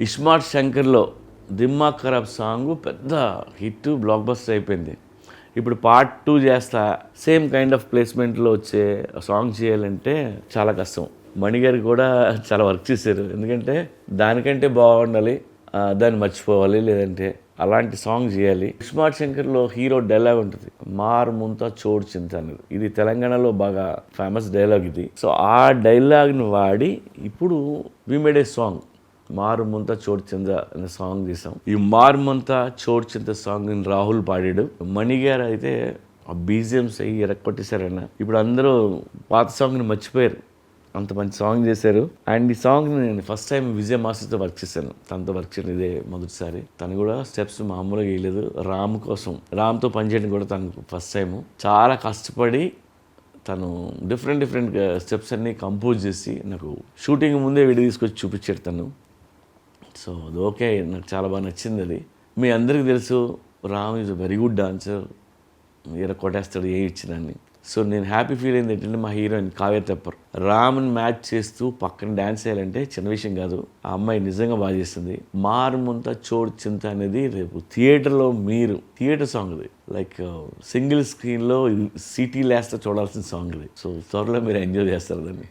ఇస్మార్ట్ శంకర్లో దిమ్మాగ్ ఖరాబ్ సాంగ్ పెద్ద hit block buster అయిపోయింది. ఇప్పుడు పార్ట్ 2 చేస్తా సేమ్ కైండ్ ఆఫ్ ప్లేస్మెంట్లో వచ్చే సాంగ్ చేయాలంటే చాలా కష్టం. మణిగారు కూడా చాలా వర్క్ చేశారు. ఎందుకంటే దానికంటే బాగుండాలి, దాన్ని మర్చిపోవాలి, లేదంటే అలాంటి సాంగ్ చేయాలి. ఇస్మార్ట్ శంకర్లో హీరో డైలాగ్ ఉంటుంది, మార్ ముంతా చోడు చింత అనేది. ఇది తెలంగాణలో బాగా ఫేమస్ డైలాగ్ ఇది. సో ఆ డైలాగ్ని వాడి ఇప్పుడు వి మేడ్ ఏ సాంగ్ మారు ముంత చోటు చింత అనే సాంగ్ తీసాం. ఈ మారు ముంత చోటు చింత సాంగ్ రాహుల్ పాడాడు. మణిగారు అయితే ఆ బీజిఎంస్ అయ్యి ఎరక్కొట్టేశారన్న. ఇప్పుడు అందరూ పాత సాంగ్ని మర్చిపోయారు, అంత మంచి సాంగ్ చేశారు. అండ్ ఈ సాంగ్ని నేను ఫస్ట్ టైం విజయ్ మాస్టర్తో వర్క్ చేశాను. తనతో వర్క్ చేయడం ఇదే మొదటిసారి. తను కూడా స్టెప్స్ మామూలుగా వేయలేదు. రామ్ కోసం, రామ్తో పనిచేయడం కూడా తనకు ఫస్ట్ టైము. చాలా కష్టపడి తను డిఫరెంట్ స్టెప్స్ అన్నీ కంపోజ్ చేసి నాకు షూటింగ్ ముందే వీడియో తీసుకొచ్చి చూపించాడు తను. సో అది ఓకే, నాకు చాలా బాగా నచ్చింది అది. మీ అందరికీ తెలుసు Ram is very good dancer, కొట్టేస్తాడు ఏ ఇచ్చినాన్ని. సో నేను హ్యాపీ ఫీల్ అయింది ఏంటంటే మా హీరోయిన్ కావ్య తెప్పర్ రామ్ని మ్యాచ్ చేస్తూ పక్కన డ్యాన్స్ చేయాలంటే చిన్న విషయం కాదు. ఆ అమ్మాయి నిజంగా బాగా చేస్తుంది. మారుముంత చోడు చింత అనేది రేపు థియేటర్లో మీరు థియేటర్ సాంగ్ ఇది, లైక్ సింగిల్ స్క్రీన్లో సిటీ లేస్తా చూడాల్సిన సాంగ్ ఇది. సో త్వరలో మీరు ఎంజాయ్ చేస్తారు దాన్ని.